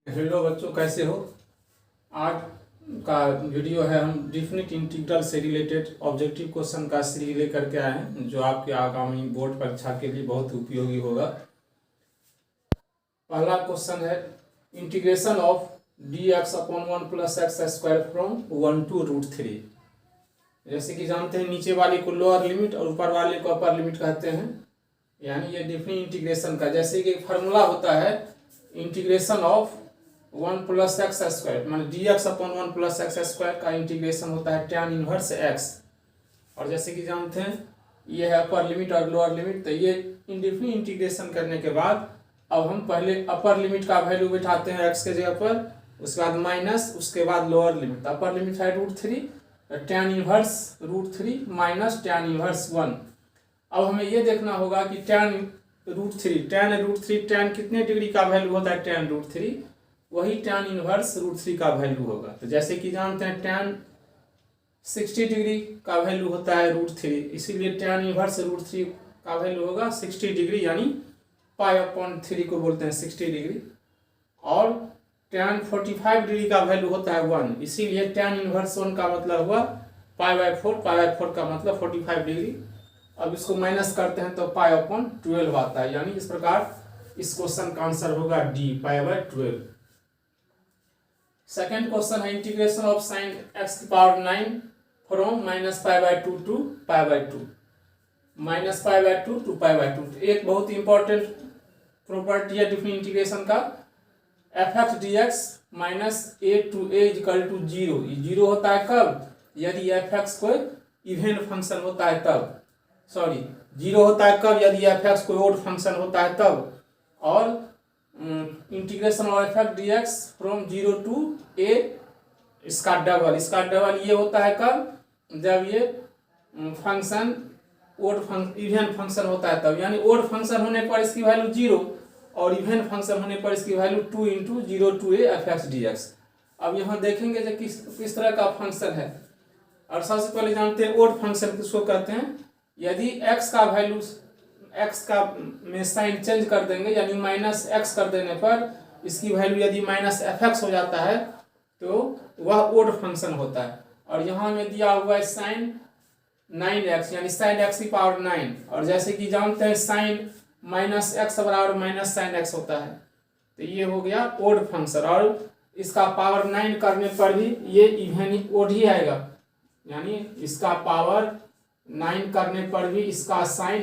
Hello बच्चों, कैसे हो। आज का वीडियो है, हम डिफिनिट इंटीग्रल से रिलेटेड ऑब्जेक्टिव क्वेश्चन का सीरीज लेकर के आए हैं, जो आपके आगामी बोर्ड परीक्षा के लिए बहुत उपयोगी होगा। पहला क्वेश्चन है integration of d x upon 1+x² from 1 to √3। जैसे कि जानते हैं, नीचे वाले को लोअर लिमिट और ऊपर वाले को अपर लिमिट कहते हैं। यानी ये डिफिनिट इंटीग्रेशन का, जैसे कि एक फार्मूला होता है इंटीग्रेशन ऑफ 1+x², मान डी एक्स अपॉन 1+x² का इंटीग्रेशन होता है tan इनवर्स x। और जैसे कि जानते हैं, ये है अपर लिमिट और लोअर लिमिट। तो ये इंडेफिनिट इंटीग्रेशन करने के बाद अब हम पहले अपर लिमिट का वैल्यू बिठाते हैं x के जगह पर, उसके बाद माइनस, उसके बाद लोअर लिमिट। अपर लिमिट है √3, tan inverse √3 minus tan inverse 1। अब हमें ये देखना होगा कि tan √3 tan कितने डिग्री का वैल्यू होता है, tan √3 वही tan इनवर्स √3 का वैल्यू होगा। तो जैसे कि जानते हैं tan 60 डिग्री का वैल्यू होता है √3, इसीलिए tan इनवर्स √3 का वैल्यू होगा 60 डिग्री, यानी π/3 को बोलते हैं 60 डिग्री। और tan 45 डिग्री का वैल्यू होता है 1, इसीलिए tan इनवर्स 1 का मतलब हुआ π/4 का मतलब 45 डिग्री। अब इसको माइनस करते हैं तो π/12 आता है, यानी इस प्रकार इस क्वेश्चन का आंसर होगा डी, π/12। सेकेंड क्वेश्चन है integration of sin x⁹ from -π/2 to π/2, -π/2 to π/2। एक बहुत इंपॉर्टेंट प्रॉपर्टी है डिफरेंट इंटीग्रेशन का, f(x) dx -a to a = 0। ये 0 होता है कब, यदि f(x) कोई इवेंट फंक्शन होता है तब। 0 होता है कब, यदि f(x) कोई ओड फंक्शन होता है तब। और integration of f(x) dx from 0 to a, इसका डबल ये होता है कब, जब ये फंक्शन इवेंट फंक्शन होता है तब। यानी ओड फंक्शन होने पर इसकी वैल्यू 0 और इवेंट फंक्शन होने पर इसकी value 2 × 0 to a f(x) dx। अब यहाँ देखेंगे जो किस तरह का फंक्शन है। और सबसे पहले जानते हैं ओड फंक्शन किसको कहते हैं, यदि x का वैल्यू x का में साइन चेंज कर देंगे, यानी -x कर देने पर इसकी वैल्यू यदि -f(x) हो जाता है तो वह ओड फंक्शन होता है। और यहाँ में दिया हुआ है sin 9x, यानी sin x⁹9। और जैसे कि जानते हैं sin -x बराबर -sin x होता है, तो ये हो गया ओड फंक्शन। और इसका पावर 9 करने पर भी ये इवन ओड ही आएगा, यानी इसका पावर 9 करने पर भी इसका साइन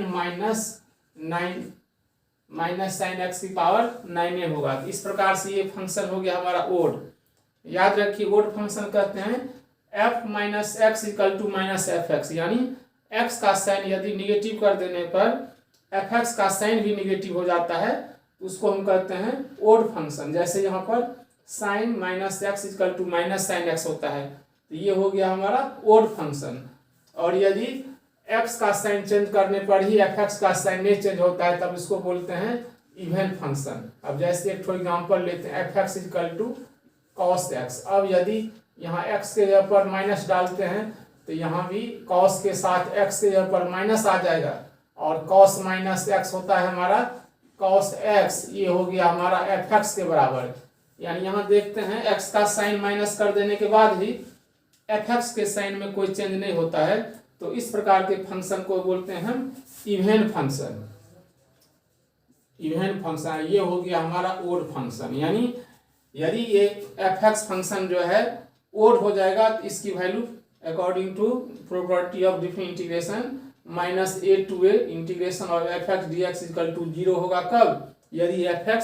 -sin x⁹9 होगा। इस प्रकार से ये फंक्शन हो गया हमारा ओड। याद रखिए, ओड फंक्शन कहते हैं f - x = -f(x), यानी x का साइन यदि निगेटिव कर देने पर f(x) का साइन भी निगेटिव हो जाता है, तो उसको हम कहते हैं ओड फंक्शन। जैसे यहाँ पर sin -x = -sin x होता है, तो ये हो गया हमारा ओड फंक्शन। और यदि x का साइन चेंज करने पर ही f(x) का साइन नहीं चेंज होता है, तब इसको बोलते हैं इवेंट फंक्शन। अब जैसे एक एग्जांपल लेते हैं, f(x) = cos x। अब यदि यहाँ x के जगह पर माइनस डालते हैं तो यहाँ भी cos के साथ x के जगह पर माइनस आ जाएगा, और cos -x होता है हमारा cos x, ये हो गया हमारा f(x) के बराबर। यानी यहाँ देखते हैं x का साइन माइनस कर देने के बाद भी f(x) के साइन में कोई चेंज नहीं होता है, तो इस प्रकार के फंक्शन को बोलते हैं हम इवेंट फंक्शन। ये हो गया हमारा ओड फंक्शन। यानी यदि ये f(x) फंक्शन जो है ओड हो जाएगा तो इसकी value according to property of different integration -a to a integration of f(x) dx = 0 होगा कब, यदि f(x)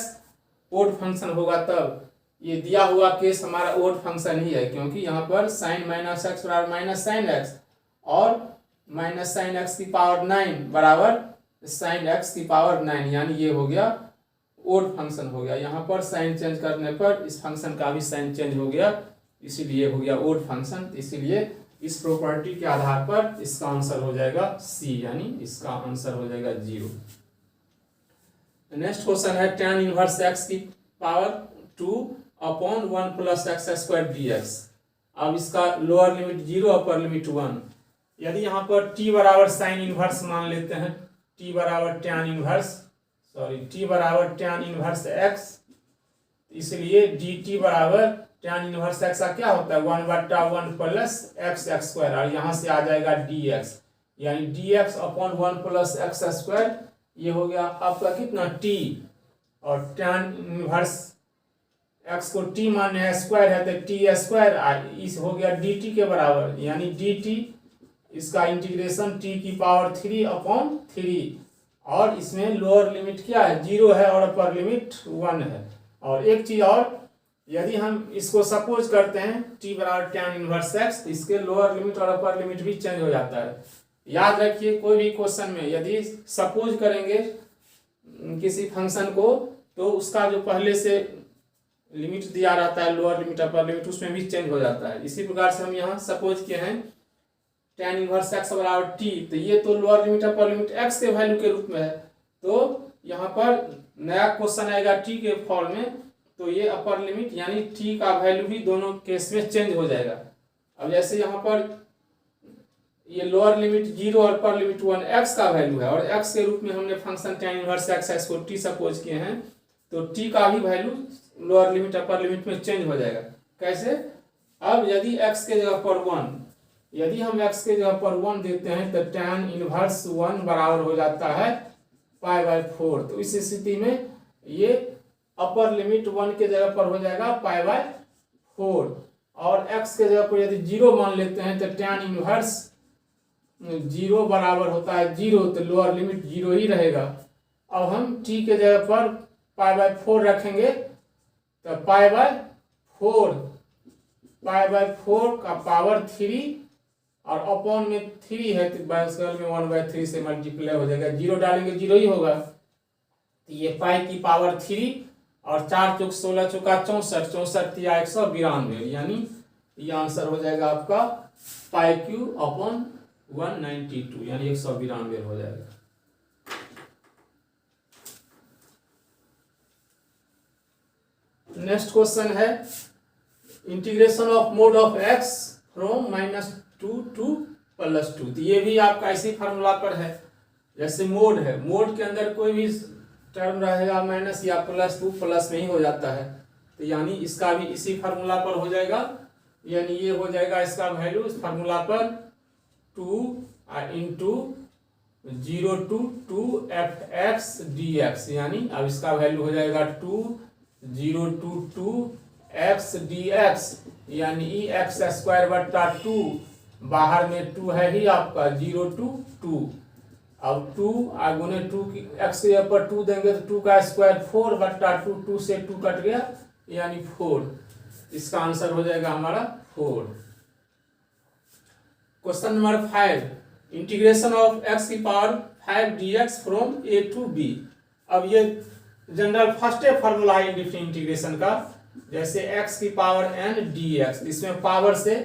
ओड फंक्शन होगा तब। ये दिया हुआ केस हमारा ओड फंक्शन ही है, क्योंकि यहाँ पर sin -x बराबर -sin x और -sin x⁹9 बराबर sin x⁹9, यानी ये हो गया ओड फंक्शन हो गया। यहाँ पर साइन चेंज करने पर इस फंक्शन का भी साइन चेंज हो गया, इसीलिए हो गया ओड फंक्शन। इसीलिए इस प्रॉपर्टी के आधार पर इसका आंसर हो जाएगा सी, यानी इसका आंसर हो जाएगा 0। नेक्स्ट क्वेश्चन है tan inverse x⁴ upon 1+x² dx। अब इसका लोअर लिमिट 0, अपर लिमिट 1। यदि यहाँ पर t बराबर साइन इनवर्स मान लेते हैं, t बराबर tan इनवर्स x इसलिए डी टी बराबर tan इनवर्स एक्स का क्या होता है 1/1 प्लस एक्स स्क्वायर, और यहाँ से आ जाएगा डी एक्स, यानी D x upon 1 plus x square. ये हो गया आपका कितना टी, और tan इनवर्स एक्स को टी माने है स्क्वायर है तो टी स्क्वायर, इस हो गया डी टी के बराबर, यानी डी टी इसका इंटीग्रेशन टी की पावर 3/3, और इसमें लोअर लिमिट क्या है 0 है और अपर लिमिट 1 है। और एक चीज और, यदि हम इसको सपोज करते हैं टी बराबर tan इनवर्स एक्स, इसके लोअर लिमिट और अपर लिमिट भी चेंज हो जाता है। याद रखिए कोई भी क्वेश्चन में यदि सपोज करेंगे किसी फंक्शन को, तो उसका जो पहले से लिमिट दिया रहता है लोअर लिमिट अपर लिमिट, उसमें भी चेंज हो जाता है। इसी प्रकार से हम यहाँ सपोज किए हैं tan इनवर्स एक्स बराबर टी, तो ये तो lower limit upper limit x के वैल्यू के रूप में है, तो यहाँ पर नया क्वेश्चन आएगा टी के फॉर्म में, तो ये अपर लिमिट यानी टी का वैल्यू भी दोनों केस में चेंज हो जाएगा। अब जैसे यहाँ पर ये लोअर लिमिट 0 और अपर लिमिट 1 एक्स का वैल्यू है, और एक्स के रूप में हमने फंक्शन tan इनवर्स एक्स को टी सपोज किए हैं, तो टी का भी value lower limit upper limit में चेंज हो जाएगा। कैसे? अब यदि x के जगह पर 1, यदि हम x के जगह पर 1 देते हैं तो tan इनवर्स 1 बराबर हो जाता है π/4। तो इस स्थिति में ये अपर लिमिट 1 के जगह पर हो जाएगा π/4, और x के जगह पर यदि 0 मान लेते हैं तो tan इनवर्स 0 बराबर होता है 0, तो लोअर लिमिट 0 ही रहेगा। अब हम t के जगह पर π/4 रखेंगे, तो π/4 का पावर 3 और अपॉन में 3 है, तो बगल में 1/3 से मल्टीप्लाई हो जाएगा, 0 डालेंगे 0 ही होगा, तो ये पाई की पावर 3 और 4 चौक 16 चौका 64, 64 या 192, यानी ये आंसर हो जाएगा आपका π/192, यानी 192 हो जाएगा। नेक्स्ट क्वेश्चन है integration of mode of x from -2 to +2। तो ये भी आपका इसी फार्मूला पर है, जैसे मोड है, मोड के अंदर कोई भी टर्म रहेगा माइनस या +2 प्लस में ही हो जाता है, तो यानी इसका भी इसी फार्मूला पर हो जाएगा, यानी ये हो जाएगा इसका वैल्यू इस फार्मूला पर 2 × 0 to 2f(x) dx, यानी अब इसका वैल्यू हो जाएगा 2 0 to 2x dx, यानी x²/2, बाहर में 2 है ही आपका 0 to 2, अब 2 गुने 2 की x के ऊपर 2 देंगे तो 2 का स्क्वायर 4/2, 2 से 2 कट गया यानी 4, इसका आंसर हो जाएगा हमारा 4। Question number 5, integration of x की power 5 dx from a to b। अब ये जनरल फर्स्ट फार्मूला है डिफरेंट इंटीग्रेशन का, जैसे x की पावर n dx, इसमें पावर से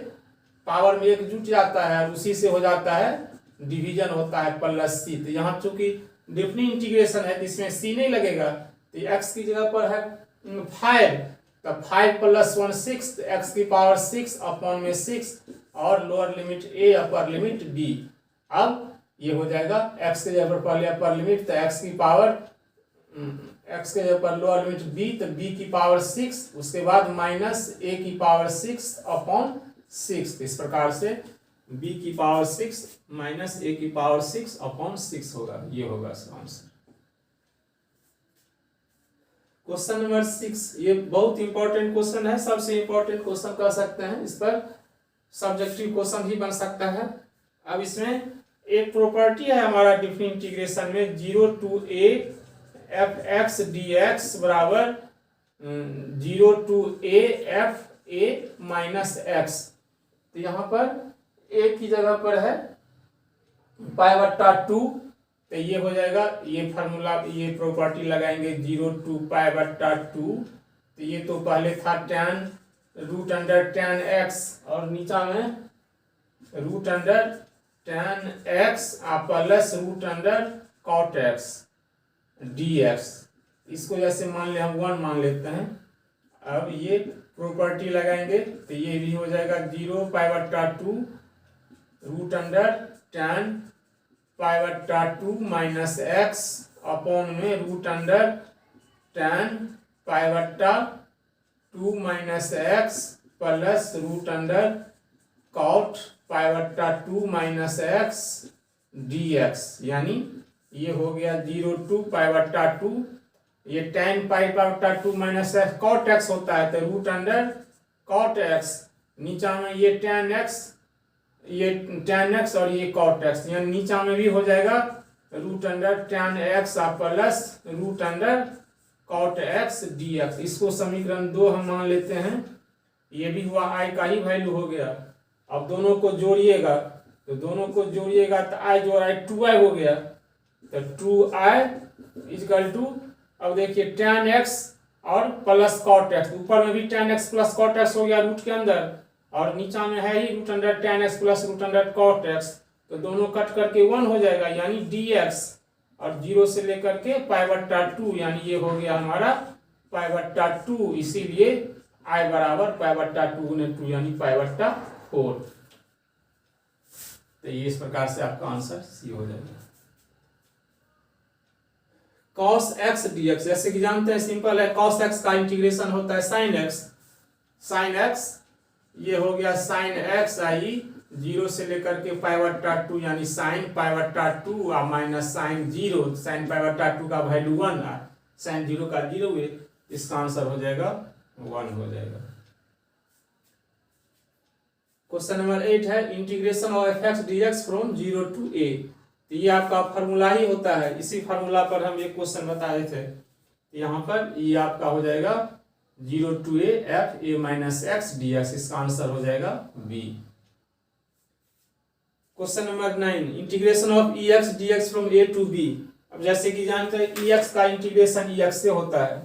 पावर में एक जुट जाता है और उसी से हो जाता है डिवीजन होता है +c, तो यहाँ चूंकि डिफरेंट इंटीग्रेशन है तो इसमें c नहीं लगेगा, तो x की जगह पर है 5, तो 5 + 1 6, x की पावर 6 अपॉन में 6 और lower limit a upper limit b। अब ये हो जाएगा x के जगह पर पहले अपर लिमिट, तो x की पावर x के जगह पर लोअर लिमिट b, तो b की पावर 6, उसके बाद -a की पावर 6 अपॉन 6, इस प्रकार से b की पावर 6 -a की पावर 6 अपॉन 6 होगा, ये होगा इसका आंसर। क्वेश्चन नंबर 6, ये बहुत इंपॉर्टेंट क्वेश्चन है, सबसे इंपॉर्टेंट क्वेश्चन कह सकते हैं, इस पर सब्जेक्टिव क्वेश्चन भी बन सकता है। अब इसमें एक प्रॉपर्टी है हमारा डिफरेंट इंटीग्रेशन में 0 to a f(x) dx बराबर 0 to a f a - x। तो यहाँ पर a की जगह पर है π/2, तो ये हो जाएगा, ये फार्मूला ये प्रॉपर्टी लगाएंगे 0 to π/2, तो ये तो पहले था tan √tan x और नीचा में √tan x plus √cot x dx, इसको जैसे मान ले हम 1 मान लेते हैं। अब ये प्रॉपर्टी लगाएंगे तो ये भी हो जाएगा 0 π/2 √tan π/2 - x अपॉन में √tan π/2 2 minus x plus root under cot pi बट्टा 2 माइनस एक्स डी एक्स, यानी ये हो गया 0 पाई बट्टा 2, ये tan पाई बट्टा 2 माइनस एक्स कॉट एक्स होता है तो रूट अंडर कॉट एक्स, नीचा में ये tan x और ये कॉट एक्स, यानी नीचा में भी हो जाएगा root under tan x plus root under cot x d x. इसको समीकरण 2 हम मान लेते हैं। ये भी हुआ i का ही वैल्यू हो गया। अब दोनों को जोड़िएगा तो i जोड़ i 2i हो गया, तो 2i इजकल टू, अब देखिए tan x और प्लस कॉट एक्स, ऊपर में भी tan x plus cot x हो गया रूट के अंदर, और नीचा में है ही root under tan x plus root under cot x, तो दोनों कट करके 1 हो जाएगा, यानी dx, और 0 से लेकर के पाई बट्टा 2, यानी ये हो गया हमारा पाई बट्टा 2, इसीलिए i बराबर पाई बट्टा 2 गुने 2 यानी पाई बट्टा 4। तो ये इस प्रकार से आपका आंसर सी हो जाएगा। cos x dx, जैसे कि जानते हैं सिंपल है, cos x का इंटीग्रेशन होता है sin x, ये हो गया sin x आई 0 से लेकर के पाई बट्टा 2, यानी sin पाई बट्टा 2 और माइनस sin 0, sin पाई बट्टा 2 का वैल्यू 1 है, sin 0 का 0 है, इसका आंसर हो जाएगा 1 हो जाएगा। क्वेश्चन नंबर 8 है integration of f x d x from 0 to a। तो ये आपका फार्मूला ही होता है, इसी फार्मूला पर हम एक क्वेश्चन बताए थे। यहाँ पर ये आपका हो जाएगा 0 to a f a minus x d x, इसका आंसर हो जाएगा b. Question number 9 integration of e x d x from a to b. अब जैसे कि जानते हैं ई एक्स का इंटीग्रेशन ई एक्स से होता है,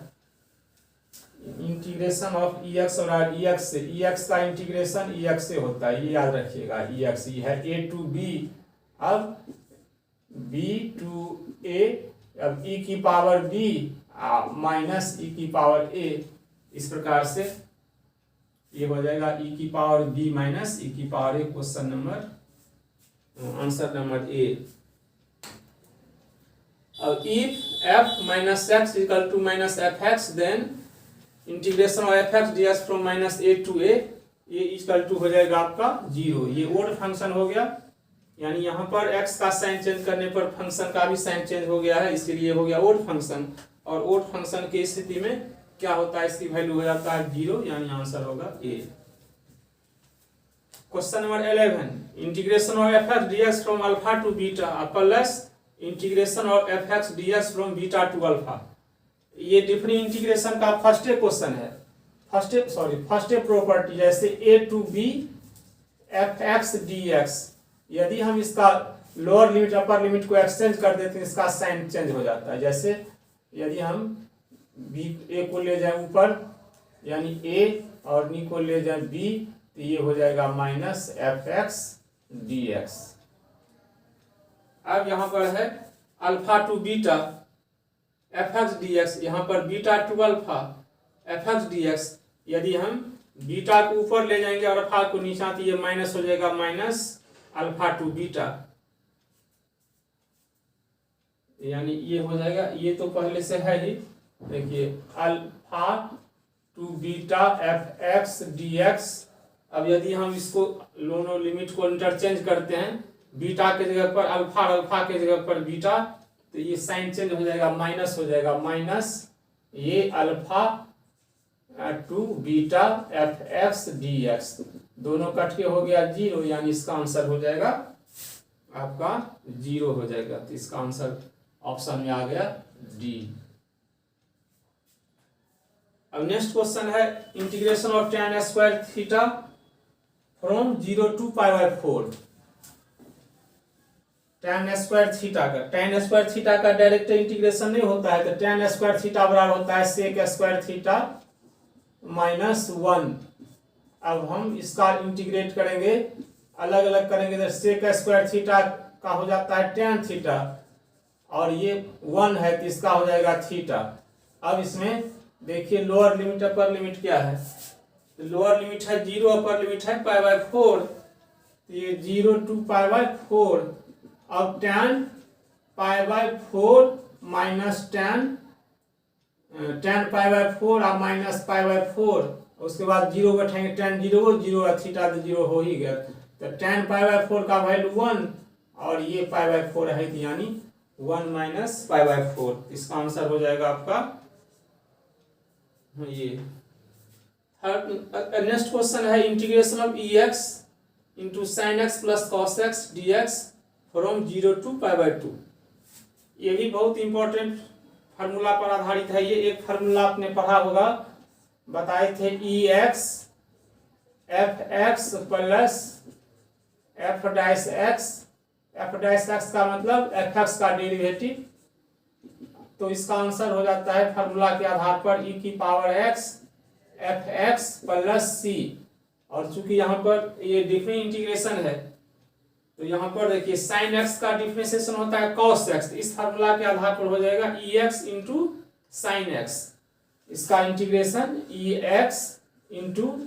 इंटीग्रेशन ऑफ ई एक्स और ई एक्स से, ई एक्स का इंटीग्रेशन ई एक्स से होता है, ये याद रखिएगा। ई एक्स ये है ए टू बी, अब बी टू ए, अब ई की पावर बी माइनस ई की पावर ए, इस प्रकार से ये हो जाएगा ई की पावर बी माइनस ई की power a. Question number answer number a. अब if f minus x equal to minus f x, then integration of f x d x from minus a to a, ये equal to हो जाएगा आपका 0। ये odd function हो गया, यानी यहाँ पर x का साइन चेंज करने पर फंक्शन का भी साइन चेंज हो गया है, इसलिए हो गया ओड फंक्शन। और ओड फंक्शन की स्थिति में क्या होता है, इसकी वैल्यू हो जाता है 0, यानी आंसर होगा a. Question number 11 integration of f x d x from alpha to beta plus integration of f x d x from beta to alpha. ये डिफरेंट इंटीग्रेशन का फर्स्ट क्वेश्चन है, फर्स्ट प्रॉपर्टी, जैसे a to b f x d x, यदि हम इसका lower limit upper limit को exchange कर देते हैं, इसका साइन चेंज हो जाता है। जैसे यदि हम बी ए को ले जाए ऊपर, यानी ए, और नी को ले जाए बी, तो ये हो जाएगा minus f x d x. अब यहाँ पर है alpha to beta F x d x, यहाँ पर beta to alpha F x d x, यदि हम बीटा को ऊपर ले जाएंगे और अल्फा को नीचा, तो ये माइनस हो जाएगा माइनस अल्फा टू बीटा, यानी ये हो जाएगा, ये तो पहले से है ही। देखिए alpha to beta F x d x, अब यदि हम इसको दोनों लिमिट को इंटरचेंज करते हैं, बीटा के जगह पर अल्फा और अल्फा के जगह पर बीटा, तो ये साइन चेंज हो जाएगा, माइनस हो जाएगा, माइनस ये alpha to beta F x d x, दोनों कट के हो गया 0, यानी इसका आंसर हो जाएगा आपका 0 हो जाएगा। तो इसका आंसर ऑप्शन में आ गया डी। अब नेक्स्ट क्वेश्चन है integration of tan square theta from 0 to π/4। tan square theta का डायरेक्ट इंटीग्रेशन नहीं होता है, तो tan स्क्वायर थीटा बराबर होता है sec स्क्वायर थीटा माइनस 1। अब हम इसका इंटीग्रेट करेंगे, अलग अलग करेंगे, तो सेक स्क्वायर थीटा का हो जाता है tan थीटा, और ये 1 है तो इसका हो जाएगा थीटा। अब इसमें देखिए लोअर लिमिट अपर लिमिट क्या है, लोअर लिमिट है 0, अपर लिमिट है π/4, तो ये 0 to π/4। अब tan π/4 minus tan tan pi by 4 और माइनस पाई बाय 4, उसके बाद जीरो बैठेंगे, tan जीरो जीरो और थीटा तो जीरो हो ही गया, तो tan पाई बाय 4 का वैल्यू 1 और ये पाई बाय 4 है, यानी 1 माइनस पाई बाय 4। इसका आंसर हो जाएगा आपका ये। नेक्स्ट क्वेश्चन है integration of e x into sine x plus cos x d x from 0 to pi by 2। ये भी बहुत इंपॉर्टेंट फार्मूला पर आधारित है। ये एक फार्मूला आपने पढ़ा होगा, बताए थे e x f x plus f dash x. F dash x का मतलब एफ एक्स का डेरिवेटिव, तो इसका आंसर हो जाता है फार्मूला के आधार पर ई की power x f x plus c. और चूंकि यहाँ पर ये डिफरेंट इंटीग्रेशन है, तो यहाँ पर देखिए साइन एक्स का डिफरेंशिएशन होता है कॉस एक्स, इस फार्मूला के आधार पर हो जाएगा e x into sine x. इसका integration e x into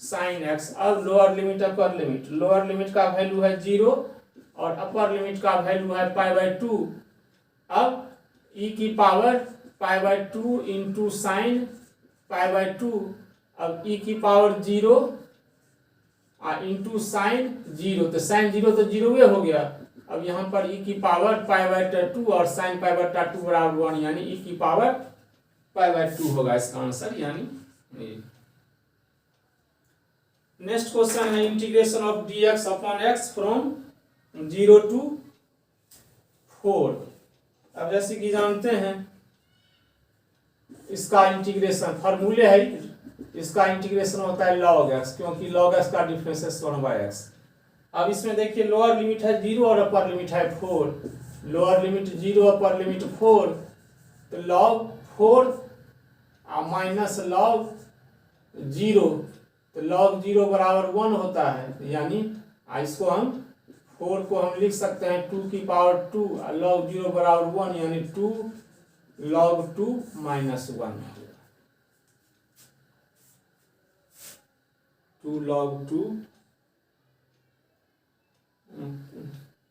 sine x. अब lower limit upper limit, lower limit का वैल्यू है 0 और अपर लिमिट का वैल्यू है पाई बाय 2। अब ई की power pi by 2 into sine pi by 2, अब ई की पावर 0 इंटू साइन 0, तो साइन 0 तो 0 हो गया। अब यहाँ पर ई की पावर पाई बाय 2 और साइन पाई बाय 2 बराबर 1, यानी ई की पावर पाई बाय 2 होगा इसका आंसर, यानी। नेक्स्ट क्वेश्चन है integration of d x upon x from 0 to 4। अब जैसे कि जानते हैं इसका इंटीग्रेशन फार्मूले है, इसका इंटीग्रेशन होता है log x, क्योंकि log x का डिफरेंस 1 बाय x। अब इसमें देखिए लोअर लिमिट है 0 और अपर लिमिट है 4। लोअर लिमिट 0 अपर लिमिट 4, तो log 4 माइनस log 0, तो log 0 बराबर 1 होता है, यानी इसको हम 4 को हम लिख सकते हैं 2 की पावर 2 और log 0 बराबर 1, यानी 2 log 2 माइनस 1, 2 log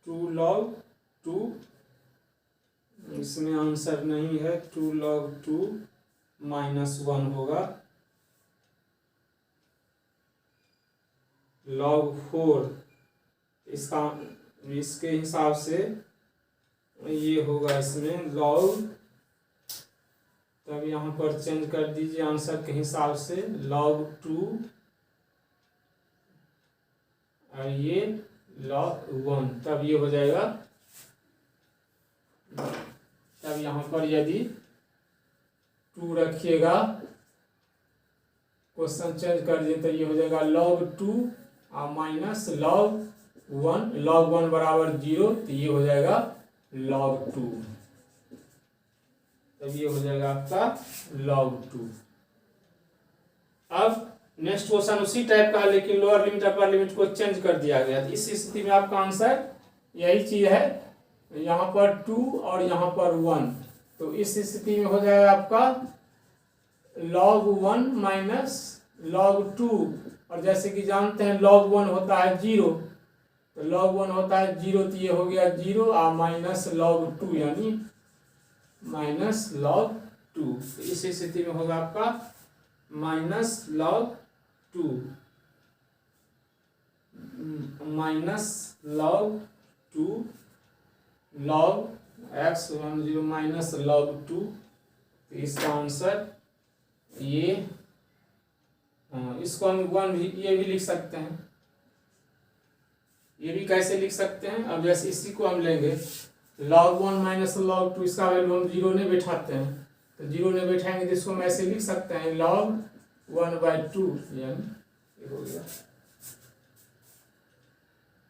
2 log 2, इसमें आंसर नहीं है, 2 log 2 माइनस 1 होगा। log 4 इसके हिसाब से ये होगा इसमें log, तब यहाँ पर चेंज कर दीजिए आंसर के हिसाब से log 2 और ये log 1, तब ये हो जाएगा। तब यहाँ पर यदि 2 रखिएगा, क्वेश्चन चेंज कर दिए, तो ये हो जाएगा log 2 और माइनस log 1, log 1 बराबर 0, तो ये हो जाएगा log 2, तब ये हो जाएगा आपका log 2। अब नेक्स्ट क्वेश्चन उसी टाइप का है, लेकिन लोअर लिमिट अपर लिमिट को चेंज कर दिया गया। तो इस स्थिति में आपका आंसर यही चीज है, यहाँ पर 2 और यहाँ पर 1, तो इस स्थिति में हो जाएगा आपका log 1 माइनस log 2, और जैसे कि जानते हैं log 1 होता है 0, तो log 1 होता है 0, तो ये हो गया 0 और माइनस log 2, यानी माइनस log 2। तो इस स्थिति में होगा आपका minus log 2 minus log 2 log x 10 minus log 2, तो इसका आंसर ये, इसको हम 1 भी ये भी लिख सकते हैं। ये भी कैसे लिख सकते हैं, अब जैसे इसी को हम लेंगे log 1 माइनस log 2, इसका वैल्यू हम 0 नहीं बैठाते हैं, तो 0 नहीं बैठाएंगे तो इसको हम ऐसे लिख सकते हैं log 1/2, यानी हो गया।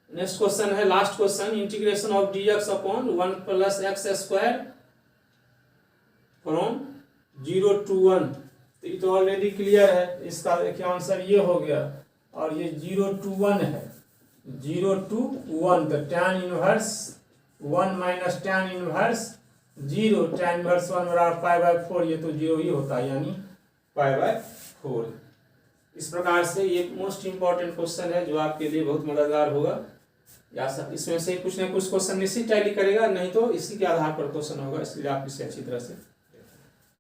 नेक्स्ट क्वेश्चन है last question, integration of d x upon 1 plus x square from 0 to 1। तो ये तो ऑलरेडी क्लियर है, इसका देखिए आंसर ये हो गया, और ये 0 to 1 है, 0 to 1, तो tan inverse 1 minus tan inverse 0, tan inverse 1 बराबर पाई बाय 4, ये तो 0 ही होता है, यानी पाई बाय 4। इस प्रकार से ये मोस्ट इंपॉर्टेंट क्वेश्चन है जो आपके लिए बहुत मददगार होगा, या सब इसमें से कुछ न कुछ क्वेश्चन निश्चित टैली करेगा, नहीं तो इसी के आधार पर क्वेश्चन होगा, इसलिए आप इसे अच्छी तरह से